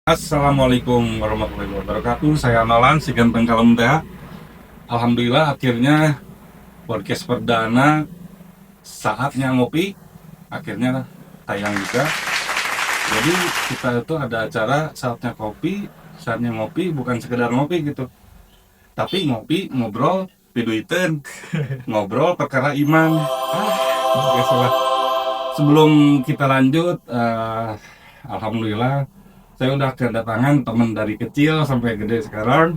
Assalamualaikum warahmatullahi wabarakatuh. Saya Nolan, si ganteng kalem teh. Alhamdulillah akhirnya podcast perdana saatnya ngopi akhirnya tayang juga. Jadi kita itu ada acara saatnya kopi, saatnya ngopi bukan sekedar ngopi gitu, tapi ngopi ngobrol piduiten, ngobrol perkara iman. Oke, salah. Sebelum kita lanjut, alhamdulillah saya udah kedatangan teman dari kecil sampai gede sekarang.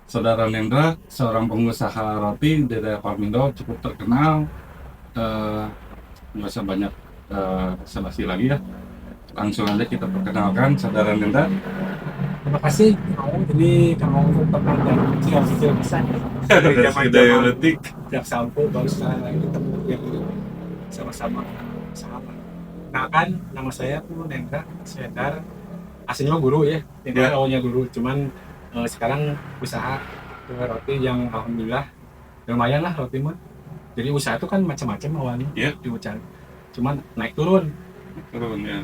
Saudara Nendra, seorang pengusaha roti di daerah Parmindo, cukup terkenal. Eh, nggak usah banyak basa-basi lagi ya. Langsung aja kita perkenalkan Saudara Nendra. Terima kasih kamu. Ini kamu teman dari kecil bisa dari Dari segede zaman detik. tiap sampo baru sekarang lagi ketemu yang sama-sama sahabat. Nah kan nama saya tuh Nendra Sedar, aslinya mah guru ya, Ya. awalnya guru, cuman sekarang usaha roti yang alhamdulillah lumayan lah roti mah. Jadi usaha itu kan macam-macam awalnya Ya. diucap, cuman naik turun, Turun ya.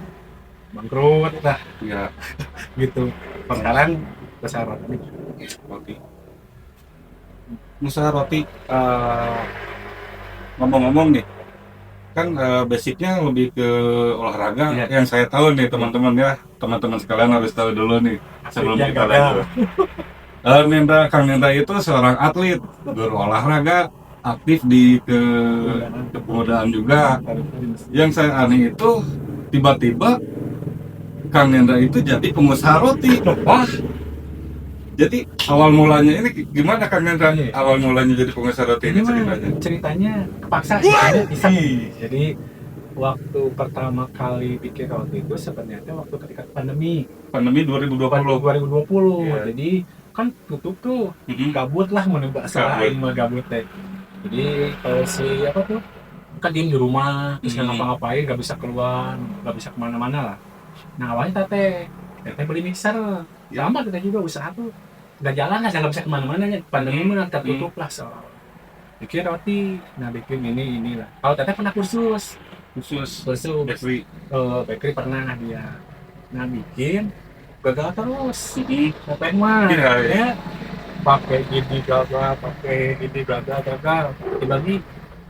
bangkrut lah Ya. gitu. Sekarang usaha roti. Roti. Usaha roti. Ngomong-ngomong nih, kan basicnya lebih ke olahraga. Iya. Yang saya tahu nih teman-teman ya, teman-teman sekalian harus tahu dulu nih sebelum Yang kita gagal. lanjut. Kang Nendra itu seorang atlet, berolahraga, aktif di kepemudaan juga. Yang saya aneh itu tiba-tiba Kang Nendra itu jadi pengusaha roti. Wah, jadi awal mulanya ini gimana Kang Nendra? Awal mulanya jadi pengusaha roti Ini ini mah ceritanya? ceritanya kepaksa sebenarnya iseng. Jadi waktu pertama kali bikin roti itu sebenarnya waktu ketika pandemi Pandemi 2020. 2020. Iya. Jadi kan tutup tuh, Mm-mm. gabut lah mau nembak Gabut. selain mah gabut teh. Jadi si apa tuh kan diem di rumah terus nggak ngapa-ngapain, nggak bisa keluar, nggak bisa kemana-mana lah. Nah awalnya teteh beli mixer, sama teteh juga usaha tuh nggak jalan lah, nggak bisa kemana-mana ya. Pandemi mah tertutup lah soal bikin roti, nah bikin inilah. Kalau teteh pernah kursus Khusus bakery, bakery pernah dia. Nah bikin gagal terus, teteh mah Iya, iya. ya pakai gini gagal dibagi.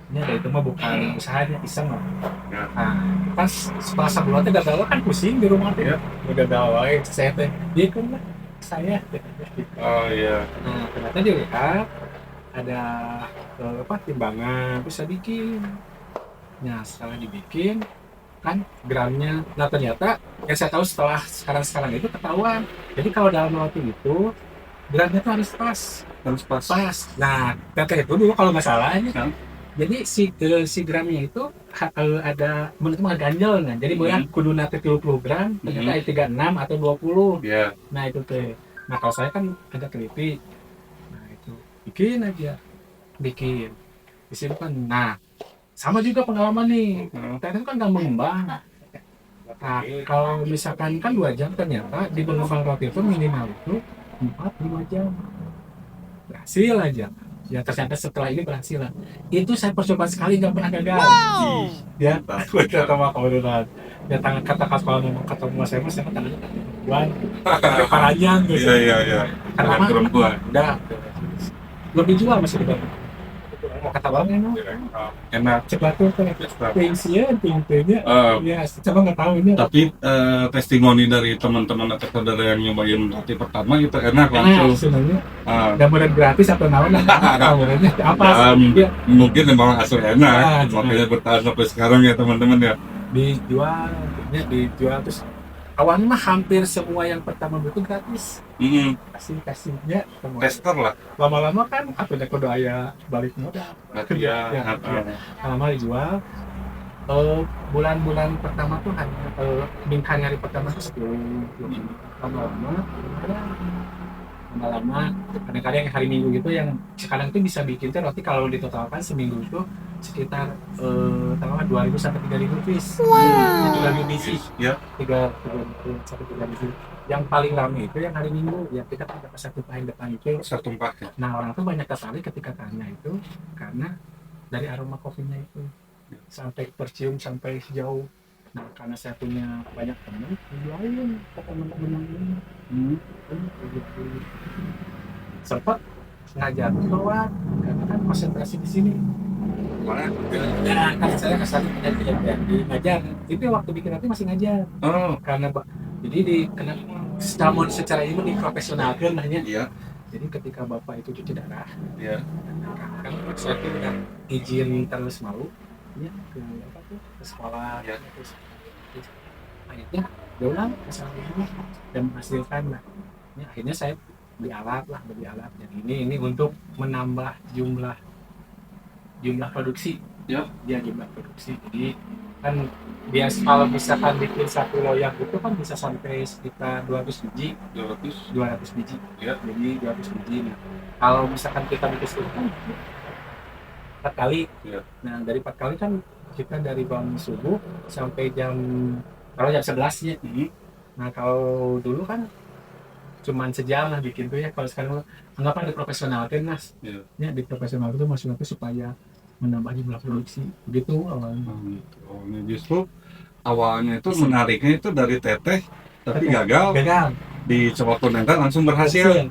Ini ada itu mah bukan usahanya, iseng lah. Ya. Nah pas setelah sebulan teh gagal kan pusing di rumah teh, Ya. udah gagal wae saya teh dia kan lah saya. Oh iya. Nah ternyata dilihat ada apa timbangan bisa bikin. Nah setelah dibikin kan gramnya, nah ternyata yang saya tahu setelah sekarang itu ketahuan. Jadi kalau dalam roti itu gramnya tuh harus pas. Harus pas. Nah teteh itu dulu kalau nggak salah ya. Ya. Jadi si gramnya itu ada menurut mah ganjel kan. Jadi berat kudu nate 30 gram, ternyata ada 36 atau 20. Ya. Nah itu teh. Nah kalau saya kan agak teliti. Nah itu bikin aja, bikin disimpan. Nah sama juga pengalaman nih. Ternyata kan nggak mengembang. Nah kalau misalkan kan 2 jam, ternyata di pengembang roti itu minimal itu 4-5 jam. Berhasil aja. Ya ternyata setelah ini berhasil lah. Itu saya percobaan sekali nggak pernah gagal. Ih, Ya mantap. kata mah kalau udah ya tangan kata kalau ngomong kata mas saya tangannya perempuan panjang gitu. Iya, iya, iya. Karena Tangan mah perempuan. udah lebih jual masih di bawah. Kata bang emang Enak. cepat tuh pensiun pintunya. Eh, Ya coba nggak tahu ini. tapi testimoni dari teman-teman atau saudara yang nyobain roti pertama itu enak Enak langsung. sebenarnya. Ah, Gambaran gratis atau naon lah. Gambarannya apa? Ya, mungkin memang asal enak, Ya, makanya bertahan sampai sekarang ya teman-teman ya. dijual terus awalnya mah hampir semua yang pertama itu gratis, kasihnya semua. Tester lah. Lama-lama kan atunya kudu aya balik modal. Iya. Lama dijual. Bulan-bulan pertama tuh hanya hari pertama tuh 10. Lama-lama kadang-kadang hari Minggu gitu yang sekarang tuh bisa bikin teh roti kalau ditotalkan seminggu itu sekitar taruhlah 2.000 sampai 3.000 piece. Wow. 3.000 biji. Ya. 3.000 sampai 3.000. Yang paling ramai itu yang hari Minggu, ya kita kan dapat satu paling depan itu. Satu tumpah ya. Nah orang tuh banyak tertarik ketika tanya itu karena dari aroma kopinya itu sampai tercium sampai sejauh Nah, karena saya punya banyak teman, dijualin ke teman-teman yang ini. Dijualin. Sempat ngajar keluar karena kan konsentrasi di sini. Mana? Nah, kan saya kesana ngajar. Itu waktu bikin roti masih ngajar. Oh, Karena jadi secara ini diprofesionalkan hanya. iya, Jadi ketika bapak itu cuci darah, iya. kan saya tuh udah izin terus mau ya ke apa tuh ke sekolah Ya. terus akhirnya dia ulang kesalahan ini dan menghasilkan lah. Ya, akhirnya saya beli alat dan ini untuk menambah jumlah produksi. Ya. Dia jumlah produksi. Jadi kan biasa kalau misalkan bikin satu loyang itu kan bisa sampai sekitar 200 biji 200 biji Ya. jadi 200 biji. Nah, kalau misalkan kita bikin sepuluh kan 4 kali. Ya. Nah, dari 4 kali kan kita dari bangun subuh sampai jam 11 ya. Nah, kalau dulu kan cuman sejam lah bikin tuh ya. Kalau sekarang anggapan diprofesionalkan mas. Iya. Ya diprofesionalkan itu maksudnya tuh supaya menambah jumlah produksi begitu awalnya. Gitu. Oh, ini justru awalnya itu menariknya itu dari teteh, tapi gagal. Dicoba konten langsung berhasil.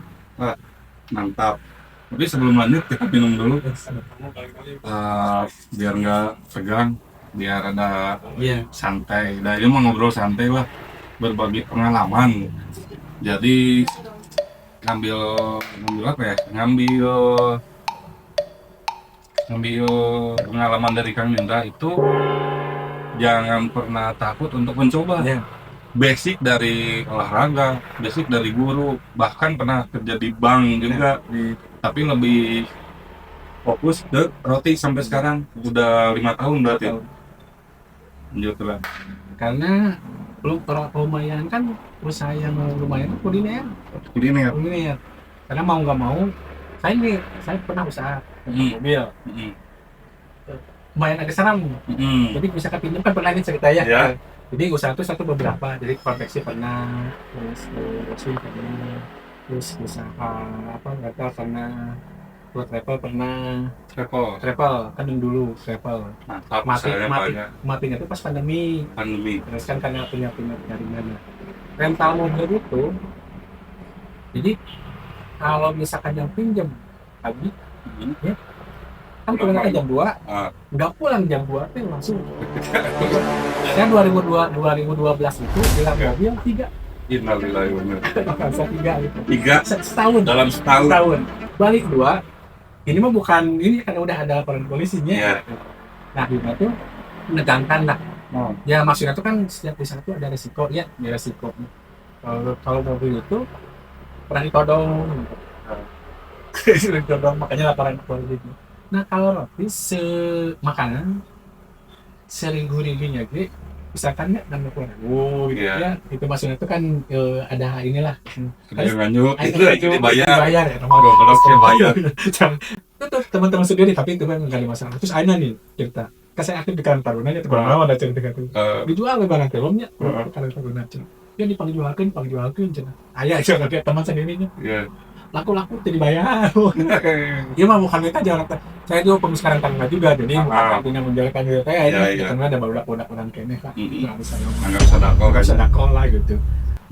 Mantap. Tapi sebelum lanjut kita minum dulu. Biar nggak tegang, biar ada Iya. santai. Nah ini mau ngobrol santai lah, berbagi pengalaman. Jadi ngambil apa ya? Ngambil pengalaman dari Kang Nindra itu jangan pernah takut untuk mencoba. Iya. Basic dari olahraga, basic dari guru, bahkan pernah kerja di bank juga, tapi lebih fokus ke roti sampai sekarang udah 5 tahun berarti. Lanjut lah. Karena lumayan kan usaha yang lumayan kuliner. Karena mau nggak mau saya pernah usaha mobil. Lumayan agak seram. Jadi bisa kepinjam kan pernah ini cerita ya. Ya. Jadi usaha itu satu beberapa, jadi konveksi pernah, terus usaha apa nggak pernah, buat pernah, travel kan yang dulu travel. Mantap, saya banyak. Matinya itu pas pandemi. Terus kan karena punya jaringan. Rental mobil itu, jadi kalau misalkan yang pinjam pagi, ya, kan pulang jam 2, nggak pulang jam 2 tuh langsung. Saya 2012 itu bilang mobil 3. Innalillahi wa inna ilaihi raji'un. 3 setahun. Dalam setahun. Balik 2. Ini mah bukan ini karena udah ada laporan polisinya. Iya. Nah, itu menegangkan lah. Oh. Ya maksudnya itu kan setiap usaha itu ada resiko ya, resiko. Kalau mobil itu pernah ditodong. Ditodong makanya laporan polisi. Nah, kalau roti makanan seribu-ribunya gitu, misalkan nggak 60.000 gitu ya, itu maksudnya itu kan ada inilah. Kerja nganjuk, itu dibayar ya, kalau saya bayar. Itu teman-teman sendiri, tapi itu kan nggak ada masalah. Terus ada nih cerita, kan saya aktif di kantor, nanya tuh berapa ada cerita itu, dijual barang filmnya, kalau Taruna dia dijualkan, cina. Ayah aja kayak teman sendirinya. Laku-laku jadi bayar. Iya mah bukan kita jalan. Saya juga pemisaran tangga juga, jadi artinya menjalankan gitu. Karena ada budak-budak kene lah. Harus saya anggap sedekah lah gitu.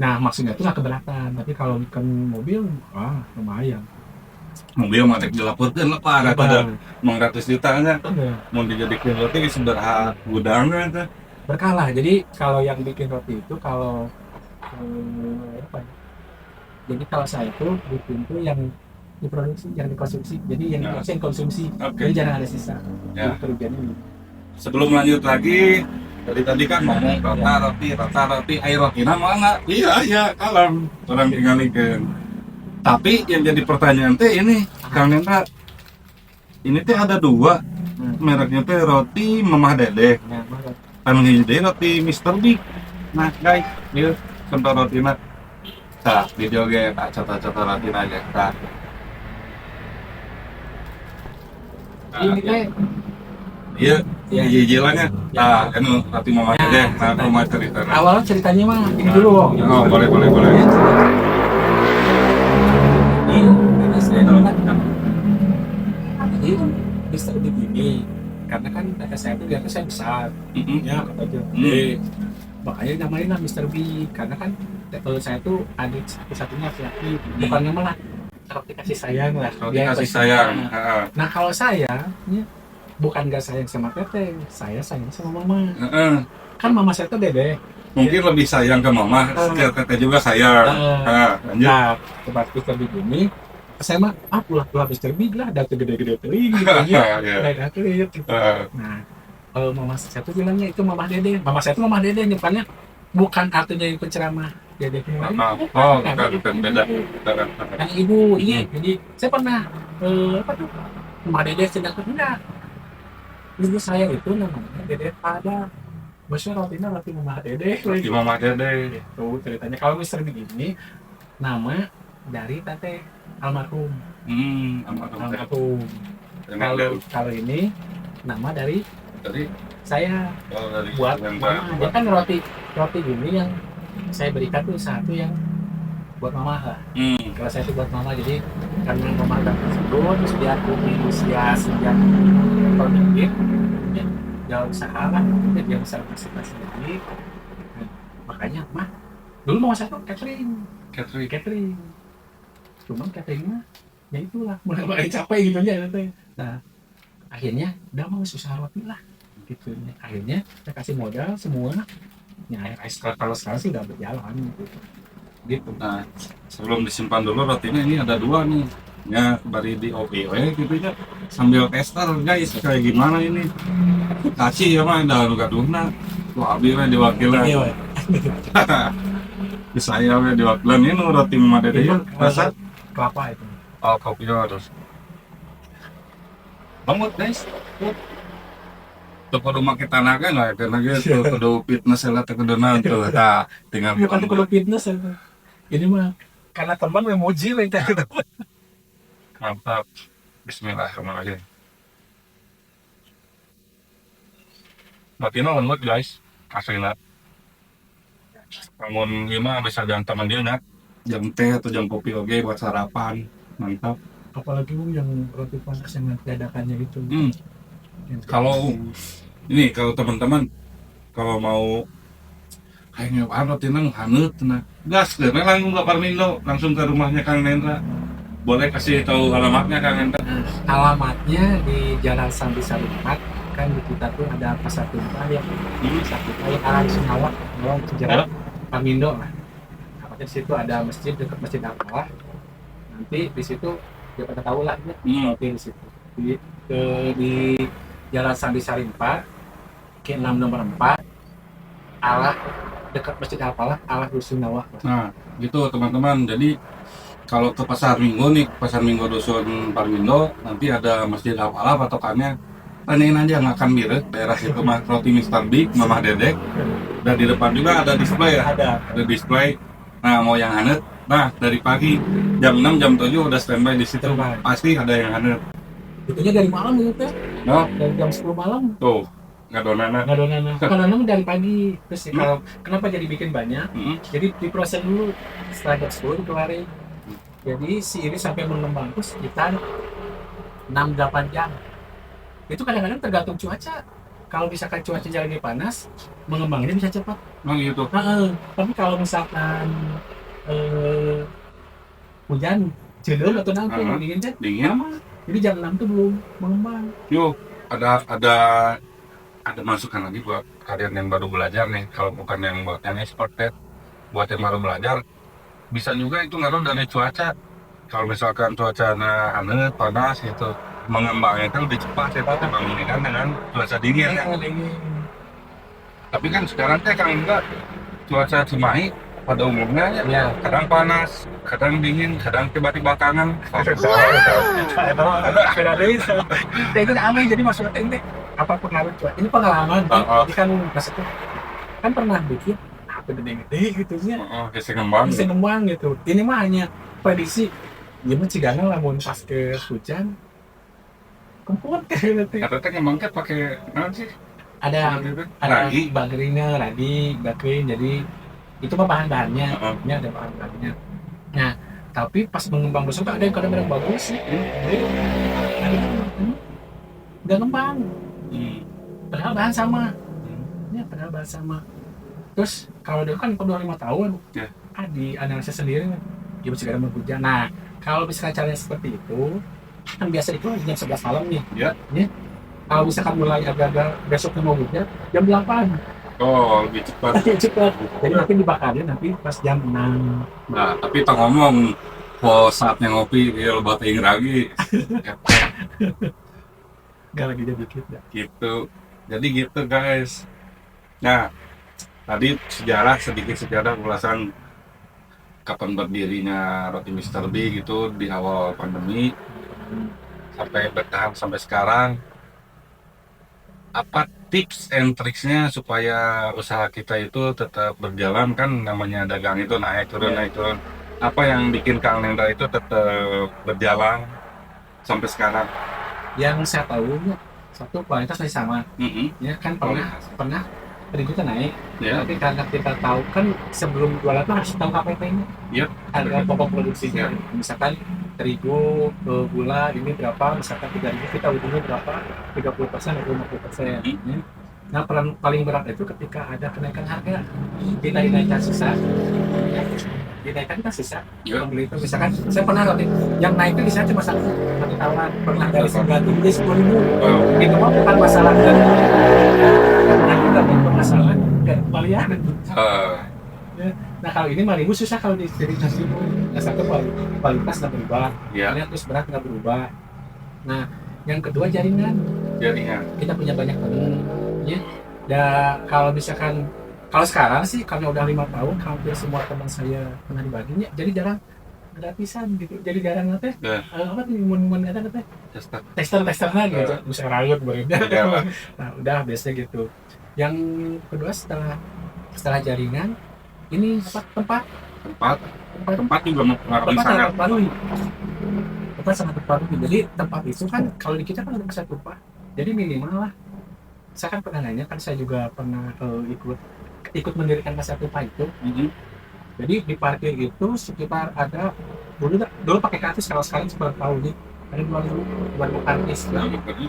Nah maksudnya itu nggak keberatan, tapi kalau bikin mobil, lumayan. Mobil mah tek dilaporkeun lah Pak, ada 900 juta nya. Mau dijadikan roti seberapa gudangnya teh. Berkala. Jadi kalau yang bikin roti itu kalau jadi kalau saya tuh bikin tuh yang diproduksi, yang dikonsumsi. Jadi yang konsumsi. Jadi jarang ada sisa. Ya. Kerugian ini. Sebelum lanjut lagi, tadi kan ngomong rata roti, air roti mana? Iya, kalem. Orang tinggalikeun. Tapi yang jadi pertanyaan teh ini, Kang Nendra, ini teh ada 2. Mereknya teh roti Mamah Dedeh. Anu hiji roti Mr. Big. Nah, guys, ieu contoh rotina. Nah, video ge tak contoh roti aja. Nah. Ini teh Iya, hiji-hijilanya. Nah, anu roti Mamah Dedeh. Nah, rumah cerita. awalnya ceritanya mah ini dulu. Oh, boleh. Ini saya dulu kan. Jadi Mr. Big ini karena kan kata saya tuh ternyata saya besar, Mm-mm. ya kata dia. Makanya namain lah Mr. B karena kan saya tuh adik satu-satunya laki-laki, bukannya malah roti kasih sayang lah. Kalau Dia dikasih pasti- sayang. Nah kalau saya, ya, bukan gak sayang sama teteh, saya sayang sama mama. Heeh. Kan mama saya tuh dede. Mungkin lebih sayang ke mama, teteh juga sayang. Lanjut. Nah, tempat Mr. Big ini, saya mah, pulah Mr. Big lah, ada gede-gede tuh, gitu aja. Iya. Naik atlet, gitu. Nah, mama saya tuh bilangnya itu mama dede. Mama saya tuh mama dede, nyukannya bukan artinya yang penceramah dede yang lain. Bukan beda. Yang ibu, iya. Jadi saya pernah apa tuh, mama dede sedangkan enggak. Ibu saya itu namanya Dede Pada. Maksudnya rotinya roti mama dede. Di mama dede. Itu ceritanya. Kalau Mr. Big ini nama dari tante almarhum. Almarhum. Kalau ini nama dari Dari saya buat mama. Dia kan roti ini yang saya berikan tuh satu yang buat mama lah. Kalau saya tuh buat mama, jadi karena mama agak tersebut, terus dia di usia sejak tahun ini, dia usaha lah, dia usaha masing-masing sendiri. Makanya mah dulu mau saya tuh catering. Cuman cateringnya ya itulah mulai capek gitu ya. Nah akhirnya udah mau usaha roti lah gitu. Akhirnya saya kasih modal semua. Nah kalau sekarang sih udah berjalan gitu. Nah, sebelum disimpan dulu rotinya, ini ada dua nih. Ya, bari di OPW gitu ya. Sambil tester guys, kayak gimana ini? Kasih ya mah dalam gadungna. Tuh abi we diwakilan. Iya, Di saya we diwakilan ini roti mama dede ya. Rasa kelapa itu. kopinya terus. Banget guys. Tuh kudu make tenaga nggak? Tenaga tuh kudu fitness lah, tuh kudu naon tuh. Nah, tinggal Bukan kalau fitness ya. Ini mah karena teman memuji lah itu. mantap. Bismillahirrahmanirrahim. Batina lembut guys, aslinya. Namun gimana bisa jam teman dia nak? Jam teh atau jam kopi oke buat sarapan, mantap. Apalagi yang roti panas yang dadakannya itu. Kalau ini kalau teman-teman kalau mau kayaknya roti nang hanut nah gas deh langsung ke Parmindo, langsung ke rumahnya Kang Nendra. Boleh kasih tahu alamatnya Kang Nendra? Alamatnya di Jalan Sambi Sari 4, kan di kita tuh ada pasar tumpah ya. Pasar tumpah yang arah Sinawa, Bawang Cijeruk, Parmindo lah. Di situ ada masjid, dekat Masjid Al-Falah. Nanti di situ dia pada tahu lah ya. Roti di situ. Di Jalan Sambi Sari 4, K6 nomor 4, arah dekat Masjid Al-Falah, arah Dusun Nawah. Nah, gitu teman-teman. Jadi kalau ke Pasar Minggu nih, Pasar Minggu Dusun Parmindo, nanti ada Masjid Al-Falah patokannya. Tanyain aja makan mirip daerah situ mah roti Mr. Big, Mama Dedek. Dan di depan juga ada display ya. Ada display. Nah, mau yang hangat. Nah, dari pagi jam 6 jam 7 udah standby di situ. Pasti ada yang hangat. Itunya dari malam gitu ya. No? Dari jam 10 malam. Tuh, nggak donana. Kalau dari pagi. Terus kalau kenapa jadi bikin banyak? Jadi diproses dulu setelah jam 10 dikeluarin. Jadi si ini sampai mengembang itu sekitar 6-8 jam. Itu kadang-kadang tergantung cuaca. Kalau misalkan cuaca lagi panas, mengembangnya bisa cepat. Gitu. Tapi kalau misalkan hujan, cedul atau nanti dingin kan? Dingin. Jadi jam 6 tuh belum mengembang. Yuk, ada masukan lagi buat kalian yang baru belajar nih. Kalau bukan yang buat yang experted, buat yang baru belajar, bisa juga itu ngaruh dari cuaca. Kalau misalkan cuacanya hangat, panas gitu, mengembangnya kan lebih cepat ya, memang ini kan dengan cuaca dingin kan. Tapi kan sekarang teh kan enggak, cuaca Cimahi pada umumnya ya, kadang panas, kadang dingin, kadang tiba-tiba kangen. Beda deh. Itu aneh, jadi maksudnya ini apa pengaruh cuaca? Ini pengalaman. Jadi kan maksudnya kan pernah bikin gede-gede gitu ya. Bisa ngembang gitu. Ini mah hanya prediksi. Ya mah cigangan lah mau pas ke hujan. Kempot kayak gitu. Atau teh ngembangnya pakai apa sih? Ada bagerina, radi, bakrin. Jadi itu mah bahan-bahannya. Ini ada bahan-bahannya. Nah, tapi pas mengembang besok ada yang kadang-kadang bagus sih. Udah ngembang. Padahal bahan sama. Hmm. Ya, padahal bahan sama. Terus kalau dia kan udah 5 tahun, Ya. di analisis sendiri, dia segera menghujat. Nah, kalau misalkan caranya seperti itu, kan biasa itu jam 11 malam nih. Ya. Kalau misalkan mulai agak-agak besoknya mau hujan, jam 8. Oh, lebih cepat. Cepat. Jadi nanti dibakarnya nanti pas jam 6. Nah, tapi tak ngomong, saatnya ngopi, dia lebat aing lagi. Gak lagi dia dikit ya. Gitu. Jadi gitu guys. Nah, tadi sedikit sejarah ulasan kapan berdirinya Roti Mr. B gitu di awal pandemi sampai bertahan sampai sekarang. Apa tips and triksnya supaya usaha kita itu tetap berjalan, kan namanya dagang itu naik turun Iya. naik turun. Apa yang bikin Kang Nenda itu tetap berjalan sampai sekarang? Yang saya tahu satu kualitas masih sama. Ya kan pernah kita naik. Ya. Tapi karena kita tahu kan sebelum jualan tuh harus tahu KPP-nya. Iya. Harga pokok produksinya. Misalkan terigu, gula ini berapa, misalkan 3.000 kita ujungnya berapa, 30% atau 50%. Nah, peran paling berat itu ketika ada kenaikan harga. Kita dinaikkan sisa, dinaikkan kita sisa. Ya. Pembeli itu misalkan saya pernah roti yang naik itu bisa cuma satu tawaran, pernah dari 9.000 jadi 10.000. Itu mah bukan masalah karena kita bukan masalah kembalian. Nah, kalau ini 5.000 susah kalau di sini kasih. Nah, satu kualitas nggak berubah, Ya. terus berat nggak berubah. Nah, yang kedua jaringan. Kita punya banyak teman, ya. Dan kalau misalkan kalau sekarang sih karena udah 5 tahun hampir semua teman saya pernah dibaginya, jadi jarang gratisan gitu. Jadi jarang nanti apa tuh imun ada nanti tester gitu, bisa ralut beredar. Nah, udah biasa gitu. Yang kedua setelah jaringan ini tempat juga mempengaruhi sangat. Tempat sangat terpengaruhi. Jadi tempat itu kan kalau di kita kan udah bisa tumpah. Jadi minimal lah. Saya kan pernah nanya, kan saya juga pernah ikut mendirikan pasar tumpah itu. Jadi di parkir itu sekitar ada dulu pakai kartis, kalau sekarang seperti tahu nih ada 2.000 kartis.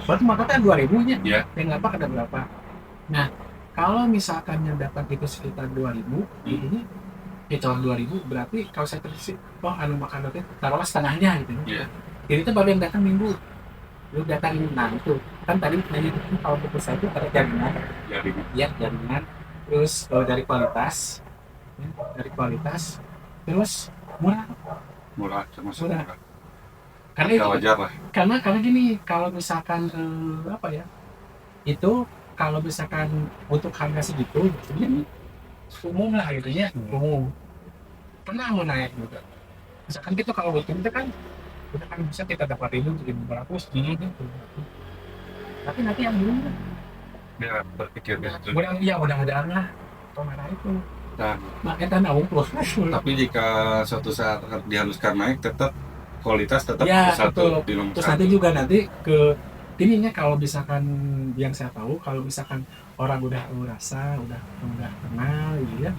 Berarti makanya 2.000 nya. Ya. Yang nggak ada berapa. Nah, kalau misalkan yang dapat itu sekitar 2.000, ini hitong 2.000 berarti kalau saya terisi, makan roti taruhlah setengahnya gitu. Iya. Ini tuh baru yang datang minggu. Lu datang itu kan tadi nanya itu kalau buku saya itu ada jaminan. Ya, jaminan. Terus dari kualitas, terus murah. Karena itu wajar lah. karena gini, kalau misalkan itu kalau misalkan untuk harga segitu ini umum lah gitu ya, umum pernah mau naik juga. Misalkan gitu kalau buat kita kan udah kan bisa kita dapat 1.500 gitu. Tapi nanti yang dulu Ya, berpikir gitu. mudah-mudahan lah kemana itu. Nah, kita nabung. tapi jika suatu saat diharuskan naik, tetap kualitas tetap Ya, satu di nomor terus satu. nanti juga ke ininya kalau misalkan yang saya tahu kalau misalkan orang udah merasa udah kenal gitu ya,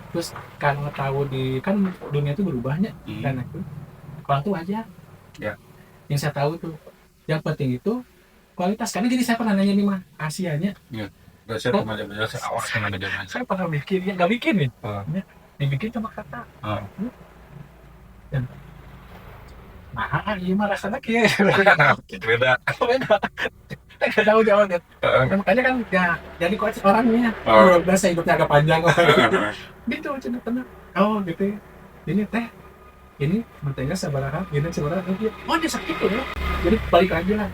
terus kalau tahu kan dunia itu berubahnya kan itu orang tuh aja Ya. yang saya tahu tuh yang penting itu kualitas. Karena gini, saya pernah nanya nih mah Asianya, Saya remaja-remaja saya awal kena jaman. saya pernah bikin ya nggak bikin nih dibikin cuma kata dan nah iya mah rasanya kayak Beda. nggak tahu jawabnya. Makanya kan ya jadi coach orangnya biasa hidupnya agak panjang gitu cina tenang. Gitu ini ini mentega sabaraha ini sabaraha gitu. Dia sakit tuh ya, jadi balik lagi lah,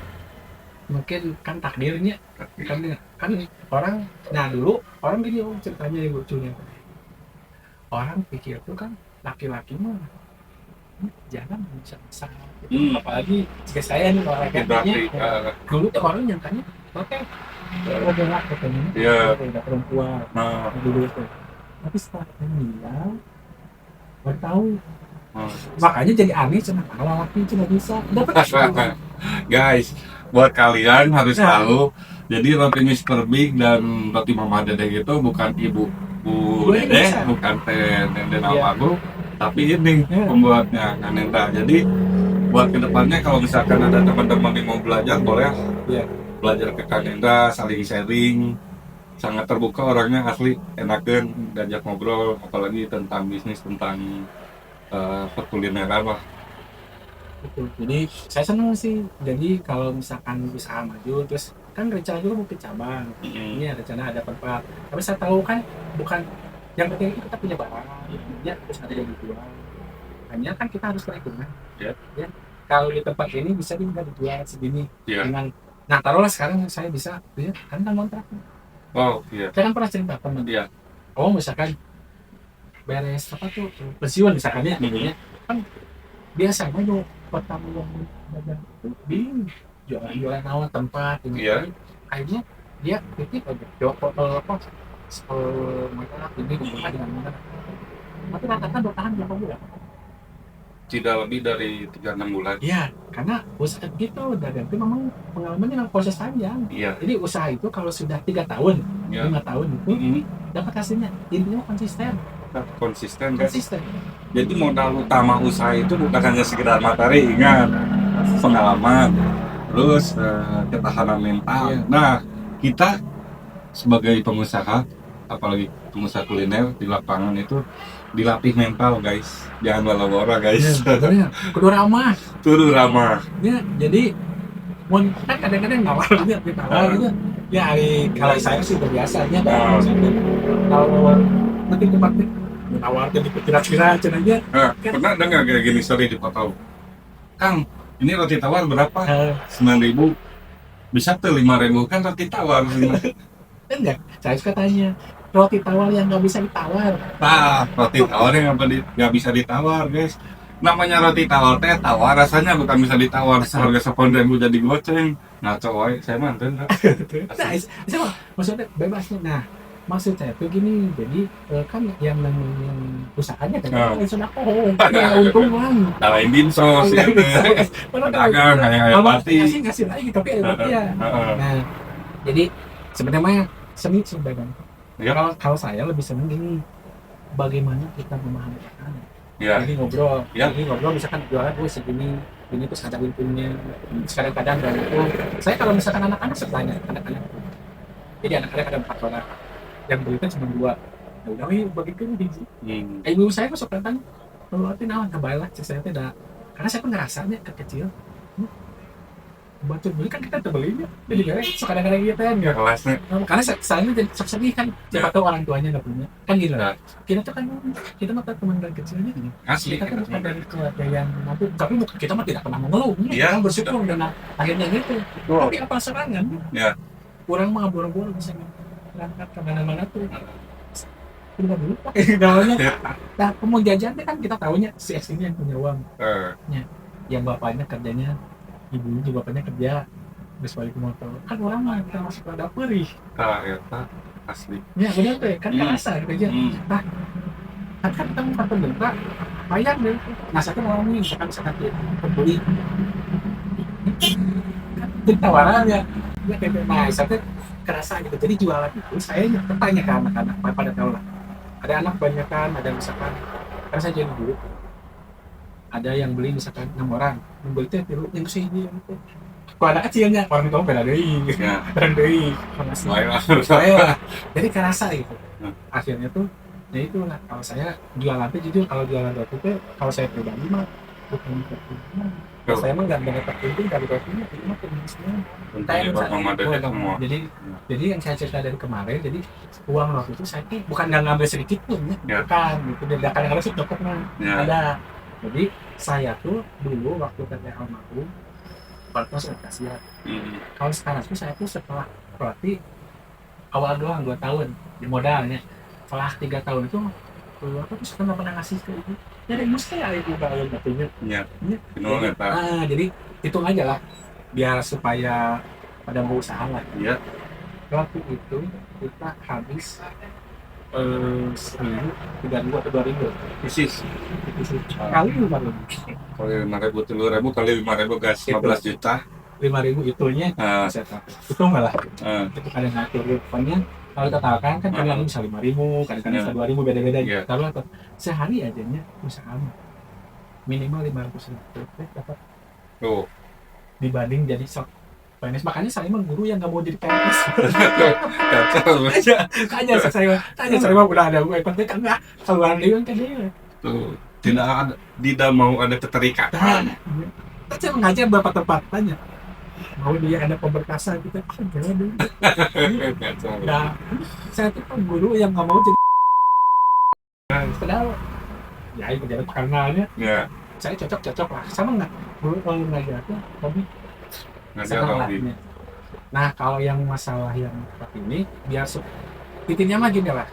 mungkin kan takdirnya kan orang. Nah dulu orang gini ceritanya yang lucunya, orang pikir tuh kan laki-laki mah jangan bisa apalagi jika saya nih orang katanya dulu tuh orang nyangkanya oke adalah katanya udah perempuan dulu itu, tapi setelah meninggal baru tahu. Makanya jadi aneh cuma laki cuma bisa dapat. Guys, buat kalian harus tahu, jadi roti Mr. Big dan roti Mama Dedek itu bukan ibu Dedek, bukan teh Nenden Almagu, tapi ini pembuatnya Kang Nenda. Jadi buat kedepannya kalau misalkan ada teman-teman yang mau belajar, boleh belajar ke Kang Enda, saling sharing, sangat terbuka orangnya, asli enakeun diajak ngobrol, apalagi tentang bisnis, tentang perkulineran lah. Betul. Jadi saya senang sih. Jadi kalau misalkan usaha maju, terus kan rencana dulu mau ke cabang. Ini rencana ada tempat. Tapi saya tahu kan bukan yang penting itu kita punya barang, ya terus ada yang dijual. Hanya kan kita harus perhitungan. Ya. Ya. Kalau di tempat ini bisa juga dijual segini Ya. dengan. Nah taruhlah sekarang saya bisa, ya kan kontrak. Oh iya. Saya kan pernah cerita teman. Iya. Oh misalkan beres apa tuh pensiun misalkan ya, kan biasanya tuh pertama yang dagang itu bingung jualan awal tempat ini. Iya. Akhirnya dia titip aja jual apa mereka ini dibuka dengan mana, tapi rata-rata bertahan berapa bulan. Tidak lebih dari 3-6 bulan. Iya, karena usaha gitu dagang itu memang pengalamannya memang proses panjang. Iya. Jadi usaha itu kalau sudah 3 tahun, Ya. 5 tahun itu dapat hasilnya. Intinya konsisten. Konsisten guys. Konsisten. Jadi modal utama usaha itu bukan hanya sekedar materi, ingat, pengalaman, terus ketahanan mental. Iya. Nah, kita sebagai pengusaha, apalagi pengusaha kuliner di lapangan itu dilatih mental guys, jangan bala-bala guys. Sebenarnya kudu ramah. Turu ramah. Ya, jadi kan kadang-kadang nawarnya ditawar gitu. Ya, kalau saya sih udah biasanya kalau nanti tempatnya nawar jadi kira-kira aja. Pernah dengar kayak gini story di Potau, Kang, ini roti tawar berapa? 9.000. Bisa tuh 5.000 kan roti tawar. Enggak, saya suka tanya roti tawar yang nggak bisa ditawar. Roti tawar yang nggak bisa ditawar guys. Namanya roti tawar teh tawar rasanya, bukan bisa ditawar. Harga 10.000 jadi goceng. Ngaco wae, saya manten. Nah, sama maksudnya bebasnya. Nah, maksud saya tuh gini, jadi kan yang namanya usahanya kan sudah ya untung kan. Lain dinsos ya. Pedagang kayak mati. Ngasih lagi tapi ada ya. Nah, jadi sebenarnya seni sebenarnya. Ya. Kalau saya lebih seneng gini, bagaimana kita memahami orang. Ya. Jadi ngobrol, Ya. jadi ngobrol misalkan jualan gue segini, ini tuh ada untungnya. Kadang-kadang dan itu, saya kalau misalkan anak-anak saya tanya anak-anak. Jadi anak-anak ada 4 orang, yang belikan cuma 2. Ya udah, bagikan biji. Ibu saya kok suka tanya, kalau arti nawan kebayang saya tidak, karena saya pun ngerasanya kecil. Bantu beli kan kita terbelinya, jadi beres. So kadang-kadang gitu kan nggak kelasnya. Karena saya jadi sedih kan, siapa tahu orang tuanya nggak punya, kan gitu. Kita tuh kan kita mah teman dari kecilnya, Asli. kita kan bukan dari keluarga yang mampu, tapi kita mah tidak pernah mengeluh, Iya. kita bersyukur dan akhirnya gitu. Tapi apa serangan? Ya. Kurang mah boro-boro bisa berangkat ke mana-mana tuh. Udah dulu pakai gaulnya. Nah, mau jajannya kan kita tahunya si X ini yang punya uang. Yang bapaknya kerjanya, ibunya juga bapaknya kerja, terus balik ke motor. Kan orang mah kita masuk ke dapur ih. Ya, asli. Ya benar tuh, kan kerasa gitu aja. Nah, kan kita mau kata bentra, bayar deh. Nah, saya tuh orang ini misalkan pembeli, kan jadi tawarannya. Ya kayak nah, saya tuh kerasa gitu. Jadi jualan itu saya bertanya ke anak-anak, pada tahu lah. Ada anak banyak kan, ada misalkan, karena saya jadi guru. Ada yang beli misalkan 6 orang, yang beli itu yang sini gitu. Kalau anak kecilnya, orang tua beda deui. Beda deui. Saya jadi kerasa gitu. Akhirnya tuh, ya itulah kalau saya jualan tuh jujur, kalau jualan roti tuh kalau saya pribadi mah bukan tertentu. Saya mah nggak ada tertentu dari rotinya, itu mah semua. Jadi yang saya cerita dari kemarin, jadi uang roti itu saya bukan nggak ngambil sedikit pun, bukan gitu. Dan kadang-kadang sih cukup ada. Jadi saya tuh dulu waktu kerja almarhum baru sudah kasihan. Kalau sekarang tuh saya tuh setelah roti awal doang 2 tahun di modalnya. Setelah 3 tahun itu keluar tuh saya nggak pernah ngasih ke ibu. Jadi mesti ya ibu kalau katanya. Jadi hitung aja lah biar supaya pada mau usaha lah. Waktu itu kita habis 1.000, 3.000 atau 2.000 Persis. kali 5.000. Kali 5.000, 10.000 kali 5.000 gas 15 juta. 5.000 itunya saya tahu. Itu malah. Itu kadang ngatur depannya. Kalau totalkan kan kadang bisa 5.000, kadang-kadang bisa 2.000 beda-beda. Kalau sehari aja nya usaha minimal 500.000 dapat. Dibanding jadi sok PNS. Makanya saya mah guru yang nggak mau jadi PNS. Kacau. Tanya saya mah udah ada UMP kan nggak keluar dia kan dia. Tuh, tidak mau ada keterikatan. Kan saya mengajar beberapa tempat tanya. Mau dia ada pemberkasan kita kan jangan dulu. Kacau. Nah, saya tuh kan guru yang nggak mau jadi. Padahal ya itu jadi karenanya Ya, saya cocok lah sama nggak guru kalau ngajarnya hobi ngajar senang lah. lagi. Nah kalau yang masalah yang seperti ini biar intinya mah gini lah,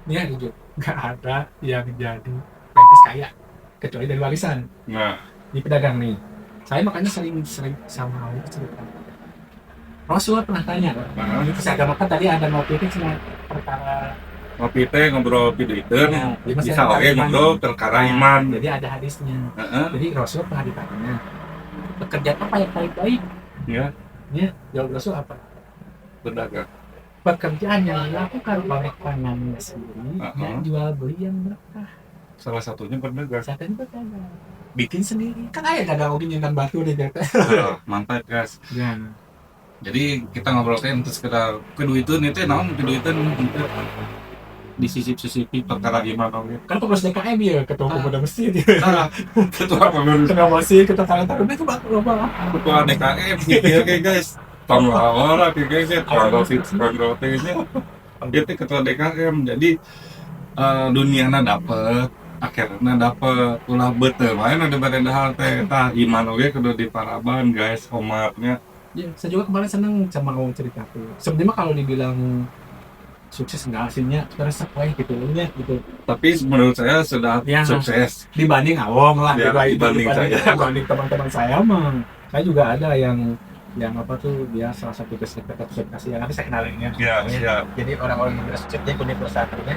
ini ya jujur nggak ada yang jadi PNS kaya kecuali dari warisan Nah, di pedagang nih. Saya makanya sering sama Allah cerita. Rasul pernah tanya, nah, di agama kan tadi ada ngopi itu cuma perkara ngopi teh ngobrol video itu ya, bisa oke ngobrol perkara iman. Jadi ada hadisnya. Heeh. Jadi Rasul pernah ditanya, pekerjaan apa yang paling baik? Ya, Ya, jawab Rasul apa? berdagang. Pekerjaan yang dilakukan oleh tangannya sendiri Uh-huh. dan jual beli yang berkah. Salah satunya berdagang. Saya tadi berdagang, bikin sendiri. Kan ayah dagang ugi nyendan batu deh kata. Mantap guys. Ya. Jadi kita ngobrol teh untuk sekedar kedua itu nih teh naon kedua itu disisip-sisipi perkara gimana gitu. Kan pengurus DKM ya, ketua pemuda masjid ya. Nah, ketua pengurus Kenapa sih kita tahu itu bak loba. ketua DKM gitu ya guys. Tong lawan kayak guys, kontrolnya. Dia teh ketua DKM. Jadi duniana dapet, akhirnya dapet ulah betul. Main ada badan hal teh tah iman oge kudu diparaban guys, omatnya. Ya, saya juga kemarin seneng sama ngomong cerita tuh. Sebenarnya mah kalau dibilang sukses enggak hasilnya resep wae gitu ya gitu. Tapi menurut saya sudah Ya. sukses. Dibanding awam lah Ya, dibanding saya. dibanding teman-teman saya mah. Saya juga ada yang apa tuh dia salah satu sertifikasi yang nanti saya kenalin ya. Ya, siap. Jadi orang-orang yang suksesnya punya perusahaannya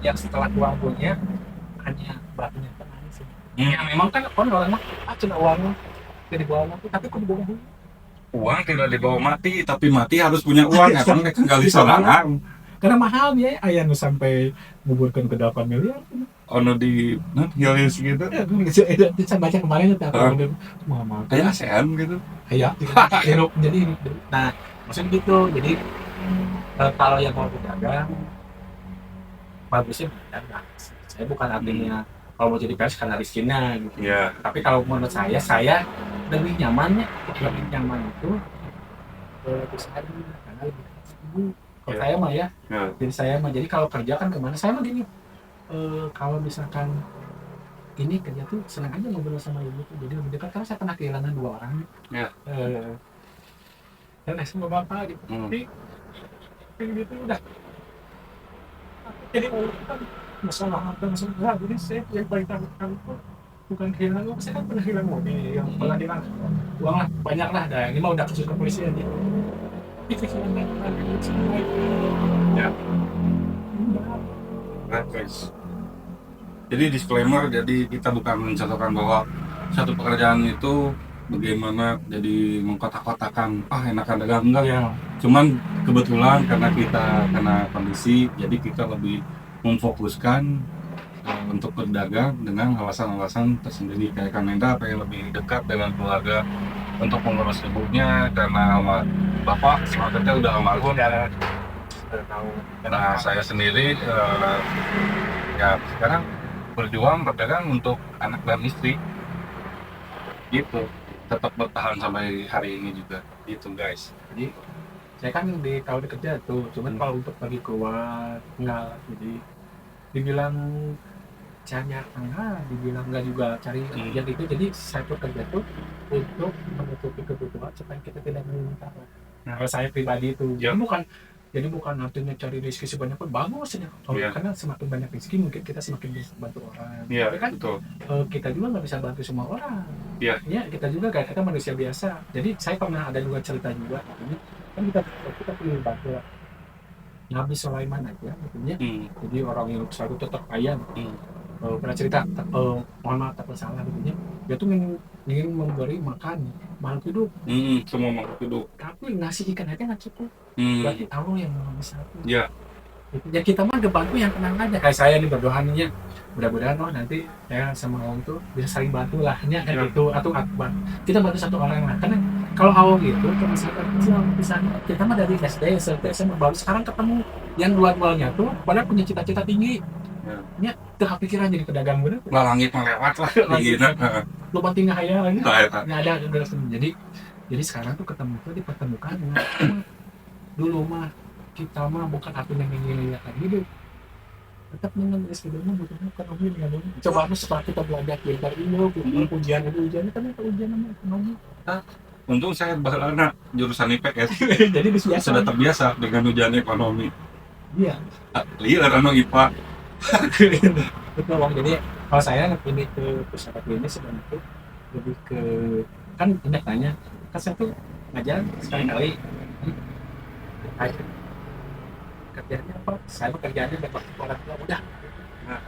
yang setelah uang punya hanya batunya tenang sih. Ya memang kan orang mah cuma uang jadi bawa mati tapi kok dibawa dulu. Uang tidak dibawa mati, tapi mati harus punya uang. Emang gali sorangan. Karena mahal dia ayah nu sampai nguburkan ke 8 miliar. Ono di hilin segitu. Saya baca kemarin itu apa udah mahal. Kayak ASEAN gitu. Kayak jadi nah maksudnya gitu. Jadi kalau yang mau berdagang bagusnya berdagang. Saya bukan artinya kalau mau jadi pers karena riskinnya gitu. Iya. Tapi kalau menurut saya lebih nyamannya itu usaha dulu karena lebih sibuk. Kalau Ya. saya mah ya, Ya. jadi saya mah jadi kalau kerja kan kemana saya mah gini. Kalau misalkan ini kerja tuh senang aja ngobrol sama ibu tuh jadi lebih dekat karena saya pernah kehilangan 2 orang. Ya. Dan sama bapak gitu. Jadi gitu udah. Jadi kan masalah harta masalah jadi saya yang paling takutkan itu bukan kehilangan uang, saya kan pernah hilang mobil yang pernah hilang uang lah banyak lah, ada ini mah udah kasus kepolisian ya. Itu kehilangan semua itu. Ya. Nah, guys. Jadi disclaimer, jadi kita bukan mencontohkan bahwa satu pekerjaan itu bagaimana jadi mengkotak-kotakan enakan dagang enggak. Ya. Cuman kebetulan karena kita kena kondisi, jadi kita lebih memfokuskan untuk berdagang dengan alasan-alasan tersendiri. Kayak Kamenda pengen lebih dekat dengan keluarga untuk mengurus ibunya karena bapak semangatnya udah almarhum. Tahu. Nah, saya sendiri ya sekarang berjuang berdagang untuk anak dan istri gitu, tetap bertahan sampai hari ini juga gitu guys. Jadi saya kan kalau kerja tuh cuman kalau untuk pergi keluar enggak, jadi dibilang cari tangga, dibilang enggak juga cari yang itu. Jadi saya tuh kerja tuh untuk menutupi kebutuhan supaya kita tidak meminta. Nah kalau saya pribadi itu jadi bukan artinya cari rezeki sebanyak pun bagus ya. Karena semakin banyak rezeki mungkin kita semakin bisa bantu orang. Tapi kan betul. Kita juga nggak bisa bantu semua orang. Iya. Ya kita juga kayak kita manusia biasa. Jadi saya pernah ada juga cerita juga. Kan kita pilih bantu Nabi Sulaiman aja gitu ya. Jadi orang yang selalu tetap kaya. Pernah cerita, mohon maaf tak salah gitu ya. Dia tuh ingin memberi makan makhluk hidup. Semua makhluk hidup. Tapi ngasih ikan aja nggak cukup. Berarti Allah yang bisa. Iya. Ya kita mah bantu yang tenang aja. Kayak saya nih berdoa nih, mudah-mudahan nanti saya sama orang tuh bisa saling bantu lah. Ini kan gitu atau kita bantu satu orang lah. Karena kalau awal gitu kalau misalkan kecil misalnya kita mah dari SD SMP SMA baru sekarang ketemu yang dua-duanya tuh pada punya cita-cita tinggi Ya. nya tuh kepikiran jadi pedagang bener Lah langit melewat lah Langit. tingginya. lu tinggal hayalnya Nah, eta. nggak ada generasi jadi sekarang tuh ketemu tuh dipertemukan dengan dulu mah kita mah bukan artinya ngelihat lagi deh tetap dengan SPD mah butuhnya ekonomi dengan coba nu setelah kita belajar pintar ini ujian itu ujian kan itu ujian sama ekonomi Untung saya baheula jurusan IPS jadi biasa sudah terbiasa dengan ujian ekonomi. iya Liar anu IPA. betul Bang. Jadi kalau saya ini ke pusat ini sebenarnya tuh lebih ke kan banyak tanya kan saya tuh ngajar sekali-kali kerjanya apa saya pekerjaannya dapat orang tua udah nah,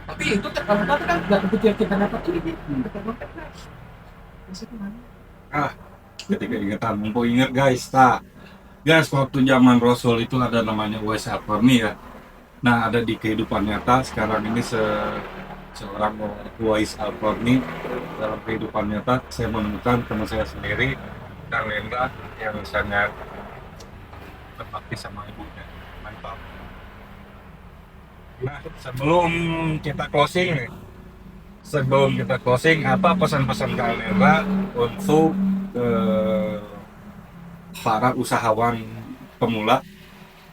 tapi itu terkadang kan nggak kepikir kita dapat ini Ketika ingatan mumpung ingat guys, guys waktu zaman Rasul itu ada namanya Uwais Al-Qarni ya. Nah ada di kehidupan nyata sekarang ini seorang Uwais Al-Qarni dalam kehidupan nyata saya menemukan teman saya sendiri dan Lenda yang sangat berbakti sama ibunya. Mantap. Nah sebelum kita closing apa pesan-pesan Kak Lenda untuk para usahawan pemula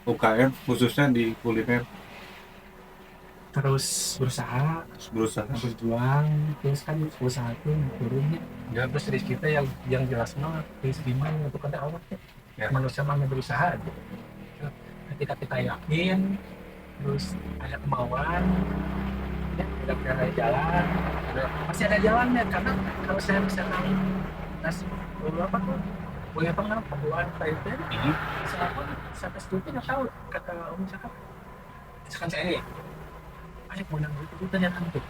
UKM khususnya di kuliner? terus berusaha berjuang terus kan usaha itu turunnya Ya. terus dari kita yang jelas mah terus gimana untuk ada Allah Ya. manusia mah berusaha ketika kita yakin terus ada kemauan ya udah ada jalan pasti ada jalannya karena kalau saya misalkan ngasih apa tuh punya pengalaman pembuat PLT saya pun sampai segitu nggak tahu kata misalkan saya ini banyak menang itu ternyata itu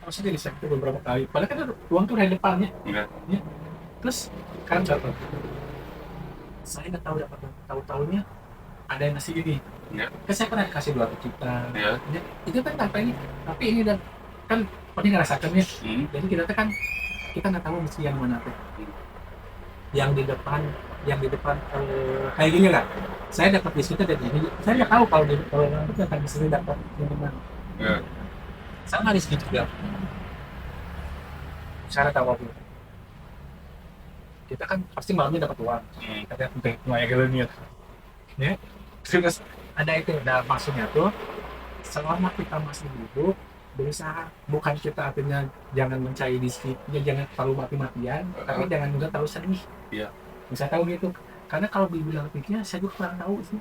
maksudnya di sektor beberapa kali padahal kan uang tuh dari depannya ya. Terus kan contoh saya nggak tahu dapat tahu-tahunya ada yang ngasih ini Ya. kan saya pernah kasih 2 juta Ya. itu kan tanpa ini tapi ini dan kan pernah ngerasakannya jadi kita tuh kan kita nggak tahu mesti yang mana tuh yang di depan kayak gini lah saya dapat di situ dan ini saya nggak tahu kalau nanti akan di sini dapat yang mana Ya. sama di sini juga cara tahu apa kita kan pasti malamnya dapat uang ada penting uang yang gitu ya terus ada itu ada maksudnya tuh selama kita masih hidup berusaha bukan kita artinya jangan mencari disiplin ya jangan terlalu mati-matian tapi jangan juga terlalu sedih Iya. bisa tahu gitu karena kalau dibilang triknya saya juga kurang tahu sih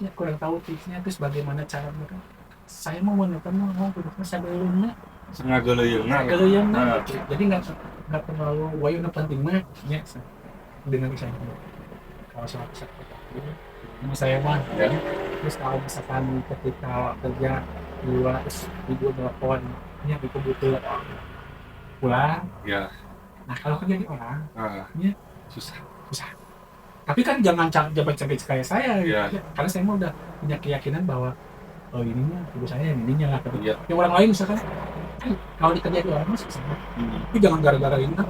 ya kurang tahu triknya terus bagaimana cara mereka saya mau menekan mau hidupnya saya belumnya Sengaja leuyeuhna. jadi nggak terlalu wayuna penting mah ya dengan saya kalau soal ini saya mah ya. Terus kalau misalkan ketika kerja di luar terus ibu telepon ini aku butuh pulang Ya. nah kalau kerja di orang Ya. susah tapi kan jangan capek-capek kayak saya Ya. karena saya mah udah punya keyakinan bahwa oh ininya ibu saya yang ininya lah Ya. yang orang lain misalkan kalau dikerja di orang mah susah tapi jangan gara-gara ini kan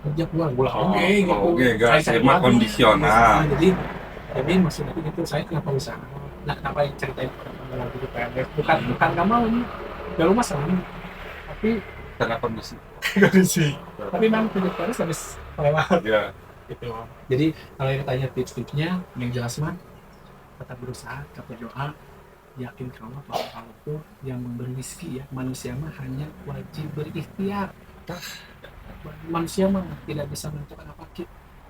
kerja pulang gitu Oke, guys, emang kondisional. jadi maksudnya itu saya kenapa usaha nah kenapa ceritain lagi di PNS bukan nggak mau nih udah rumah sama tapi Karena kondisi. tapi memang hidup harus habis lewat Ya. gitu jadi kalau yang tanya tips-tipsnya yang jelas mah tetap berusaha tetap berdoa yakin kalau Allah itu yang memberi rezeki ya manusia mah hanya wajib berikhtiar manusia mah tidak bisa menentukan apa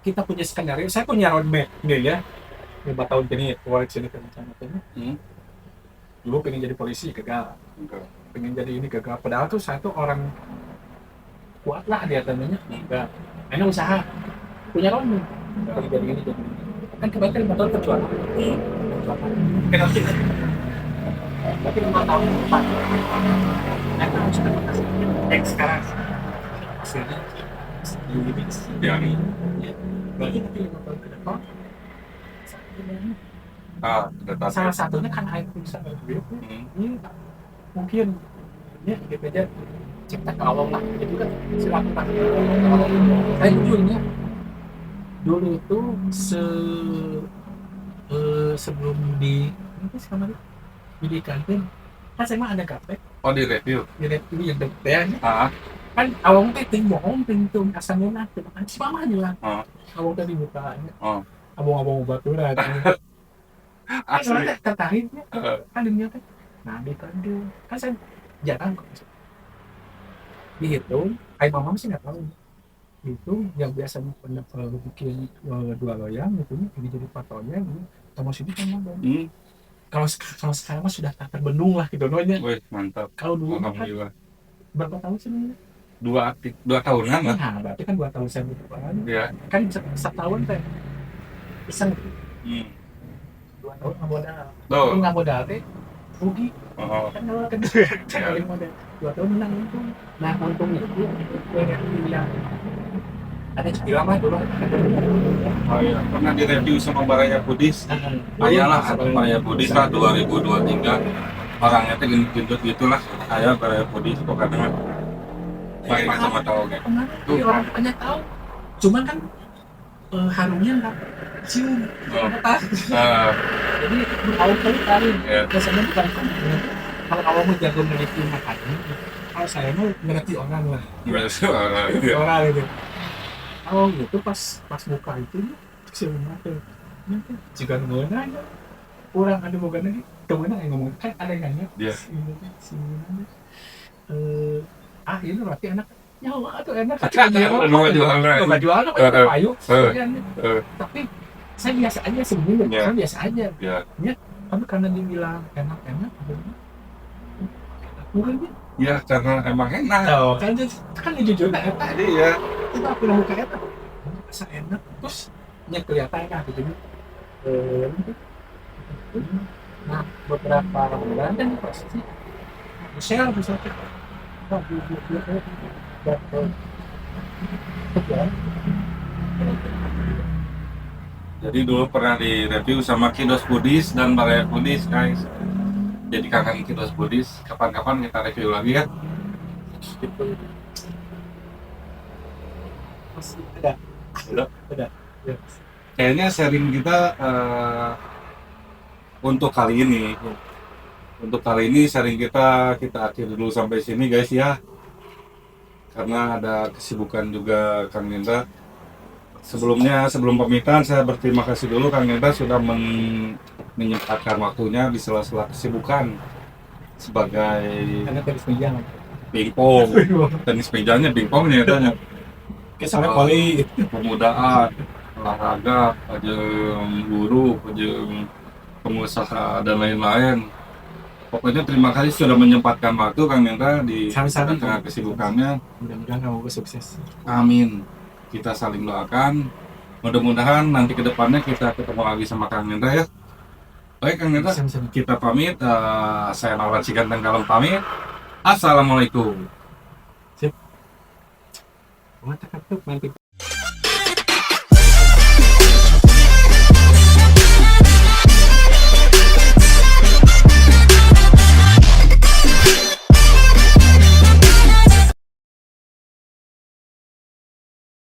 kita punya skenario saya punya roadmap nih ya 5 tahun ini proyek sini rencana dulu pengen jadi polisi gagal pengen jadi ini gagal padahal tuh saya tuh orang kuat lah dia tandanya enggak enak usaha punya roadmap jadi ini kan kebanyakan 5 tahun perjuangan kenapa sih tapi 5 tahun depan enak harus terima kasih sekarang hasilnya Ya. berarti nanti 5 tahun ke depan salah satunya kan air bisa ini mungkin ya gitu aja cipta ke Allah lah itu kan silaturahmi. Saya jujurnya dulu itu sebelum di apa sih kamar di kantin kan saya mah ada kafe Oh, di review. di itu yang detail Ah, kan awang teh ting bohong ting tuh asalnya nah terima kasih mama juga oh, awang tadi bukanya oh. abang-abang baturan kan Asli. orang teh tertariknya Eh, kan dunia teh nah di kantin kan saya jarang kok dihitung ayah mama sih nggak tahu itu yang biasa bikin dua loyang itu jadi patonya gitu sama sini kan mah hmm, kalau sekarang mah sudah tak terbendung lah gitu nonya. wih, mantap. Kalau dulu kan Alhamdulillah. berapa tahun sih? 2 tahunan lah. Nah, berarti kan 2 tahun saya berdepan. Ya. Kan setahun teh. Iseng Hmm. 2 tahun nggak modal. Tuh. Tapi nggak modal teh rugi. Oh, Kan kalau kan saya modal 2 tahun menang untung. Nah untungnya itu yang bilang ada istilah mah dulu. oh iya. Pernah direview sama Baraya Budis. Ayalah atau Baraya Budis lah 2023. Orangnya tuh gendut gitulah. Ayah Baraya Budis pokoknya. Baik sama tahu gitu. Tuh orang banyak tahu. Cuman kan harumnya nggak cium. Oh. Atas. Jadi berkali-kali kali. Ya. Biasanya bukan kalau kamu mau jago meneliti makanan, kalau saya mau ngerti orang lah. Berarti Orang itu. Oh gitu pas buka itu si mata nanti jika mana aja orang ada bukan lagi kemana yang ngomong kan ada yang nanya Dia. si mana ini berarti enak nyawa tuh enak Mau jual lah. nggak jual apa payu tapi saya biasa aja sebenarnya Ya. saya biasa aja Ya. tapi karena dibilang enak bukan Ya karena emang enak. oh kan jujur enak Iya. itu aku nemu kayak apa rasa enak terus kelihatan kan gitu nah beberapa bulan kan prosesnya share bisa Jadi dulu pernah direview sama Kidos Budis dan Baraya Budis guys. Jadi kangen Kidos Budis. Kapan-kapan kita review lagi ya. gitu masih ada ya. Kayaknya sharing kita untuk kali ini. Untuk kali ini sharing kita akhiri dulu sampai sini guys ya. Karena ada kesibukan juga Kang Nindra. Sebelum pamitan saya berterima kasih dulu Kang Nindra sudah menyempatkan waktunya di sela-sela kesibukan sebagai karena tenis meja pingpong, tenis mejanya pingpongnya tanya. kesannya kali Pemudaan, olahraga, jeung guru, jeung pengusaha dan lain-lain. Pokoknya terima kasih sudah menyempatkan waktu Kang Nindra di Sama-sama. tengah kesibukannya. mudah-mudahan kamu sukses Amin. Kita saling doakan. Mudah-mudahan nanti ke depannya kita ketemu lagi sama Kang Nindra ya. Baik Kang Nindra, sama-sama kita pamit. Saya Nawan Ciganteng Kalem pamit. Assalamualaikum. mantap main